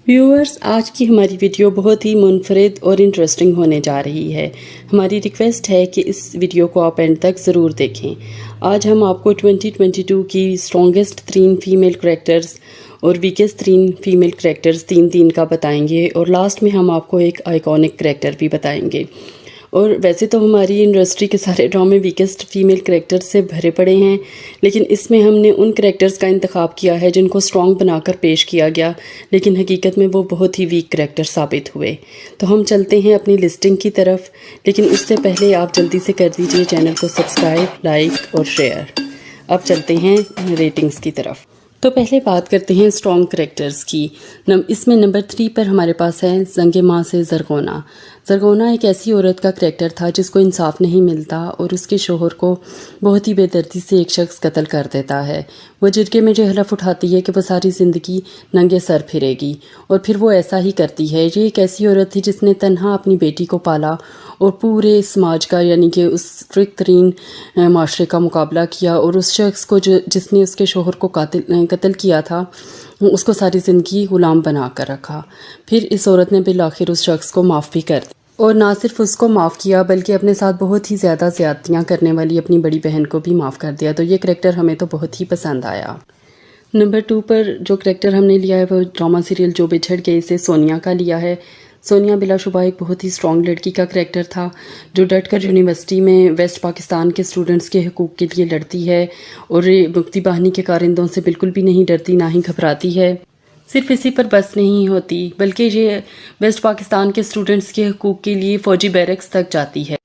Viewers, आज की हमारी वीडियो बहुत ही मुनफरिद और इंटरेस्टिंग होने जा रही है। हमारी रिक्वेस्ट है कि इस वीडियो को आप एंड तक ज़रूर देखें। आज हम आपको 2022 की स्ट्रॉन्गेस्ट 3 फीमेल करैक्टर्स और वीकेस्ट 3 फीमेल करैक्टर्स 3 का बताएंगे और लास्ट में हम आपको एक आइकॉनिक करैक्टर भी बताएंगे। और वैसे तो हमारी इंडस्ट्री के सारे ड्रामे वीकेस्ट फीमेल करैक्टर्स से भरे पड़े हैं, लेकिन इसमें हमने उन करैक्टर्स का इंतखाब किया है जिनको स्ट्रॉन्ग बनाकर पेश किया गया, लेकिन हकीकत में वो बहुत ही वीक करैक्टर साबित हुए। तो हम चलते हैं अपनी लिस्टिंग की तरफ, लेकिन उससे पहले आप जल्दी से कर दीजिए चैनल को सब्सक्राइब, लाइक और शेयर। अब चलते हैं रेटिंग्स की तरफ। तो पहले बात करते हैं स्ट्रॉन्ग करैक्टर्स की। इसमें नंबर 3 पर हमारे पास है ज़ंगे माँ से ज़रगोना। ज़रगोना एक ऐसी औरत का करैक्टर था जिसको इंसाफ नहीं मिलता और उसके शोहर को बहुत ही बेदर्दी से एक शख्स कत्ल कर देता है। वो जिरगे में जो हलफ उठाती है कि वो सारी ज़िंदगी नंगे सर फिरेगी, और फिर वो ऐसा ही करती है। ये एक ऐसी औरत थी जिसने तन्हा अपनी बेटी को पाला और पूरे समाज का, यानी कि उस स्ट्रिक्ट तरीन माशरे का मुकाबला किया, और उस शख्स को जिसने उसके शोहर को कत्ल किया था उसको सारी ज़िंदगी ग़ुलाम बना कर रखा। फिर इस औरत ने बिल आखिर उस शख्स को माफ़ भी कर दी, और ना सिर्फ उसको माफ़ किया बल्कि अपने साथ बहुत ही ज़्यादा ज़्यादतियाँ करने वाली अपनी बड़ी बहन को भी माफ़ कर दिया। तो ये करैक्टर हमें तो बहुत ही पसंद आया। नंबर 2 पर जो करैक्टर हमने लिया है वो ड्रामा सीरियल जो बिछड़ गए से सोनिया का लिया है। सोनिया बिलाशुबा एक बहुत ही स्ट्रॉन्ग लड़की का करैक्टर था जो डट कर यूनिवर्सिटी में वेस्ट पाकिस्तान के स्टूडेंट्स के हकूक़ के लिए लड़ती है, और मुक्ति बाहिनी के कारिंदों से बिल्कुल भी नहीं डरती, ना ही घबराती है। सिर्फ इसी पर बस नहीं होती बल्कि ये वेस्ट पाकिस्तान के स्टूडेंट्स के हकूक़ के लिए फ़ौजी बैरक्स तक जाती है,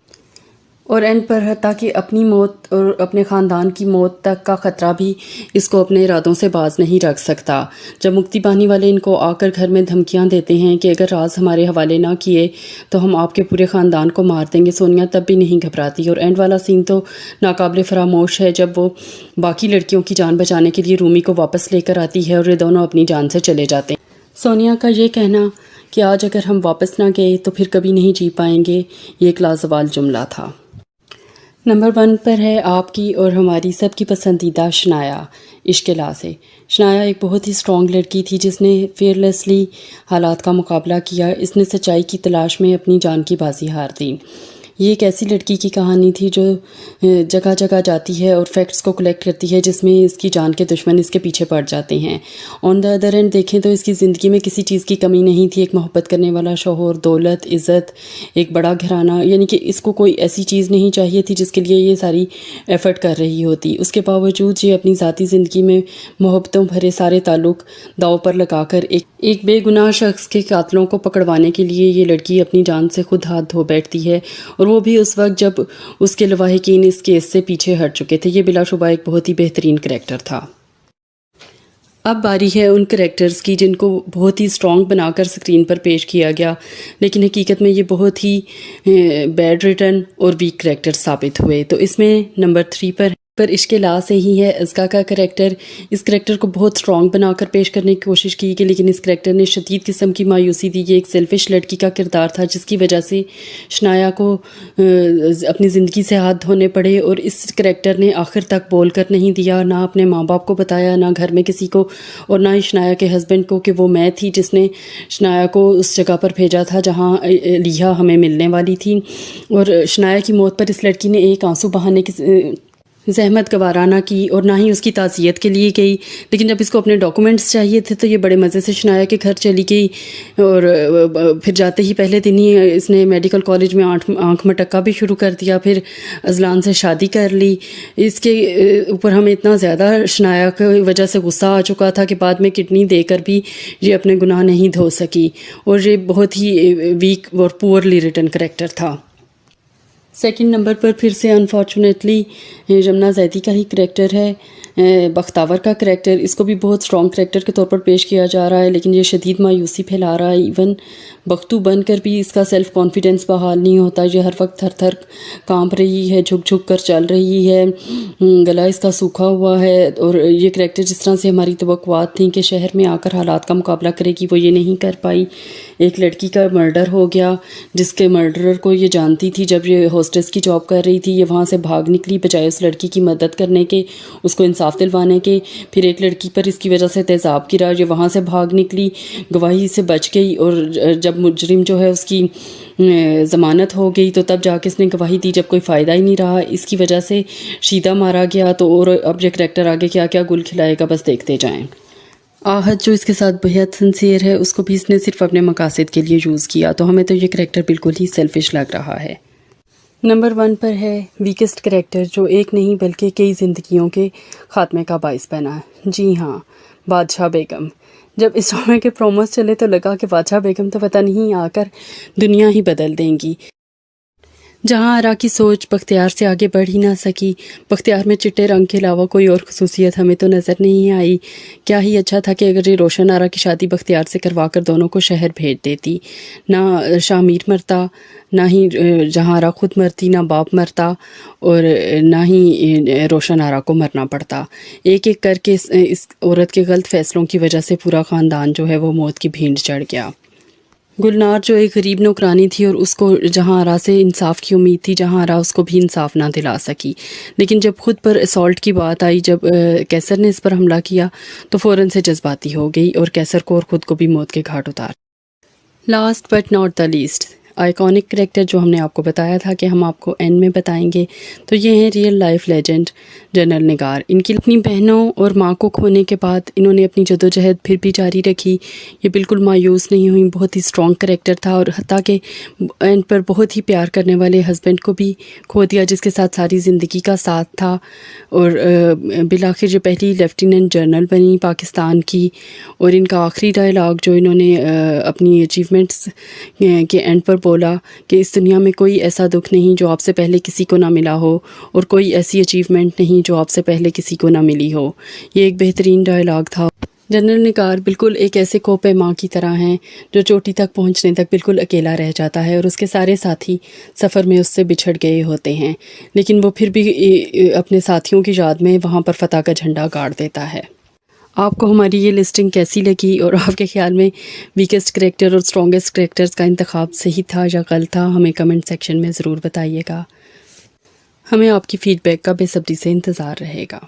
और एंड पर हत्ता कि अपनी मौत और अपने ख़ानदान की मौत तक का ख़तरा भी इसको अपने इरादों से बाज नहीं रख सकता। जब मुक्ति बाहिनी वाले इनको आकर घर में धमकियां देते हैं कि अगर राज हमारे हवाले ना किए तो हम आपके पूरे ख़ानदान को मार देंगे, सोनिया तब भी नहीं घबराती। और एंड वाला सीन तो नाकाबिले फरामोश है जब वो बाकी लड़कियों की जान बचाने के लिए रूमी को वापस लेकर आती है और ये दोनों अपनी जान से चले जाते हैं। सोनिया का ये कहना कि आज अगर हम वापस ना गए तो फिर कभी नहीं जी पाएंगे, ये एक लाजवाल जुमला था। नंबर 1 पर है आपकी और हमारी सबकी पसंदीदा शनाया इश्क़-ए-ला से। शनाया एक बहुत ही स्ट्रॉन्ग लड़की थी जिसने फेयरलेसली हालात का मुकाबला किया। इसने सच्चाई की तलाश में अपनी जान की बाजी हार दी। ये एक ऐसी लड़की की कहानी थी जो जगह जगह जाती है और फैक्ट्स को कलेक्ट करती है जिसमें इसकी जान के दुश्मन इसके पीछे पड़ जाते हैं। ऑन द अदर एंड देखें तो इसकी ज़िंदगी में किसी चीज़ की कमी नहीं थी। एक मोहब्बत करने वाला शौहर, दौलत, इज़्ज़त, एक बड़ा घराना, यानी कि इसको कोई ऐसी चीज़ नहीं चाहिए थी जिसके लिए ये सारी एफ़र्ट कर रही होती। उसके बावजूद ये अपनी ज़ाती ज़िंदगी में मोहब्बतों भरे सारे ताल्लुक़ दाव पर लगाकर एक बेगुनाह शख्स के कातलों को पकड़वाने के लिए ये लड़की अपनी जान से खुद हाथ धो बैठती है, और वो भी उस वक्त जब उसके लवाहिकीन इस केस से पीछे हट चुके थे। ये बिलाशुबा एक बहुत ही बेहतरीन करैक्टर था। अब बारी है उन करैक्टर्स की जिनको बहुत ही स्ट्रॉन्ग बनाकर स्क्रीन पर पेश किया गया, लेकिन हकीकत में ये बहुत ही बैड रिटन और वीक करैक्टर साबित हुए। तो इसमें नंबर 3 पर इश्क़-ए-ला से ही है अज़का का करैक्टर। इस करैक्टर को बहुत स्ट्रॉन्ग बनाकर पेश करने की कोशिश की गई, लेकिन इस करैक्टर ने शदीद किस्म की मायूसी दी। ये एक सेल्फिश लड़की का किरदार था जिसकी वजह से शनाया को अपनी ज़िंदगी से हाथ धोने पड़े, और इस करैक्टर ने आखिर तक बोल कर नहीं दिया, ना अपने माँ बाप को बताया, ना घर में किसी को, और ना ही शनाया के हस्बैंड को कि वो मैं थी जिसने शनाया को उस जगह पर भेजा था जहाँ लिया हमें मिलने वाली थी। और शनाया की मौत पर इस लड़की ने एक आंसू बहाने की ज़हमत गवारा ना की और ना ही उसकी ताज़ियत के लिए गई। लेकिन जब इसको अपने डॉक्यूमेंट्स चाहिए थे तो ये बड़े मज़े से शनाया के घर चली गई, और फिर जाते ही पहले दिन ही इसने मेडिकल कॉलेज में आँख मटक्का भी शुरू कर दिया, फिर अजलान से शादी कर ली। इसके ऊपर हमें इतना ज़्यादा शनाया की वजह से गुस्सा आ चुका था कि बाद में किडनी देकर भी ये अपने गुनाह नहीं धो सकी, और ये बहुत ही वीक और पुअरली रिटन करैक्टर था। सेकंड नंबर पर फिर से अनफॉर्चुनेटली जमुना ज़ैदी का ही करैक्टर है, बख्तावर का करैक्टर। इसको भी बहुत स्ट्रॉन्ग करैक्टर के तौर पर पेश किया जा रहा है, लेकिन ये शदीद मायूसी फैला रहा है। इवन बख्तू बनकर भी इसका सेल्फ़ कॉन्फिडेंस बहाल नहीं होता। ये हर वक्त थर थर कांप रही है, झुक झुक कर चल रही है, गला इसका सूखा हुआ है। और ये करैक्टर जिस तरह से हमारी तवक्कुआत थी कि शहर में आकर हालात का मुकाबला करेगी, वो ये नहीं कर पाई। एक लड़की का मर्डर हो गया जिसके मर्डरर को ये जानती थी जब ये ہوسٹس کی جاب کر رہی تھی، یہ وہاں سے بھاگ نکلی بجائے اس لڑکی کی مدد کرنے کے، اس کو انصاف دلوانے کے۔ پھر ایک لڑکی پر اس کی وجہ سے تیزاب گرا، یہ وہاں سے بھاگ نکلی، گواہی سے بچ گئی، اور جب مجرم جو ہے اس کی ضمانت ہو گئی تو تب جا کے اس نے گواہی دی، جب کوئی فائدہ ہی نہیں رہا۔ اس کی وجہ سے شیدہ مارا گیا۔ تو اور اب یہ کریکٹر آگے کیا کیا گل کھلائے گا، بس دیکھتے جائیں۔ آہت جو اس کے ساتھ بہت سنسیئر ہے، اس کو بھی اس نے صرف اپنے مقاصد کے لیے یوز کیا، تو ہمیں تو یہ کریکٹر بالکل ہی سیلفش لگ رہا ہے۔ نمبر 1 پر ہے ویکسٹ کریکٹر، جو ایک نہیں بلکہ کئی زندگیوں کے خاتمے کا باعث بنا۔ جی ہاں، بادشاہ بیگم۔ جب اس ڈرامے کے پروموز چلے تو لگا کہ بادشاہ بیگم تو پتہ نہیں آ کر دنیا ہی بدل دیں گی۔ جہاں آرا کی سوچ بختیار سے آگے بڑھ ہی نہ سکی، بختیار میں چٹے رنگ کے علاوہ کوئی اور خصوصیت ہمیں تو نظر نہیں آئی۔ کیا ہی اچھا تھا کہ اگر یہ روشن آرا کی شادی بختیار سے کروا کر دونوں کو شہر بھیج دیتی، نہ شاہ میر مرتا، نہ ہی جہاں آرا خود مرتی، نہ باپ مرتا، اور نہ ہی روشن آرا کو مرنا پڑتا۔ ایک ایک کر کے اس عورت کے غلط فیصلوں کی وجہ سے پورا خاندان جو ہے وہ موت کی بھینٹ چڑھ گیا۔ گلنار جو ایک غریب نوکرانی تھی، اور اس کو جہاں آرا سے انصاف کی امید تھی، جہاں آرا اس کو بھی انصاف نہ دلا سکی، لیکن جب خود پر اسالٹ کی بات آئی، جب کیسر نے اس پر حملہ کیا تو فوراً سے جذباتی ہو گئی اور کیسر کو اور خود کو بھی موت کے گھاٹ اتار۔ Last but not the least, iconic character جو ہم نے آپ کو بتایا تھا کہ ہم آپ کو اینڈ میں بتائیں گے، تو یہ ہیں ریئل لائف لیجنڈ جنرل نگار۔ ان کی اپنی بہنوں اور ماں کو کھونے کے بعد انہوں نے اپنی جدوجہد پھر بھی جاری رکھی، یہ بالکل مایوس نہیں ہوئی، بہت ہی اسٹرانگ کریکٹر تھا، اور حتیٰ کہ اینڈ پر بہت ہی پیار کرنے والے ہسبینڈ کو بھی کھو دیا، جس کے ساتھ ساری زندگی کا ساتھ تھا، اور بالآخر جو پہلی لیفٹیننٹ جنرل بنی پاکستان کی، اور ان کا آخری ڈائلاگ جو انہوں نے اپنی اچیومنٹس کے اینڈ پر بولا کہ اس دنیا میں کوئی ایسا دکھ نہیں جو آپ سے پہلے کسی کو نہ ملا ہو، اور کوئی ایسی اچیومنٹ نہیں جو آپ سے پہلے کسی کو نہ ملی ہو، یہ ایک بہترین ڈائلاگ تھا۔ جنرل نگار بالکل ایک ایسے کوپے ماں کی طرح ہیں جو چوٹی تک پہنچنے تک بالکل اکیلا رہ جاتا ہے، اور اس کے سارے ساتھی سفر میں اس سے بچھڑ گئے ہوتے ہیں، لیکن وہ پھر بھی اپنے ساتھیوں کی یاد میں وہاں پر فتح کا جھنڈا گاڑ دیتا ہے۔ آپ کو ہماری یہ لسٹنگ کیسی لگی، اور آپ کے خیال میں ویکسٹ کریکٹر اور اسٹرانگسٹ کریکٹرز کا انتخاب صحیح تھا یا غلط تھا؟ ہمیں کمنٹ سیکشن میں ضرور بتائیے گا۔ ہمیں آپ کی فیڈ بیک کا بے صبری سے انتظار رہے گا۔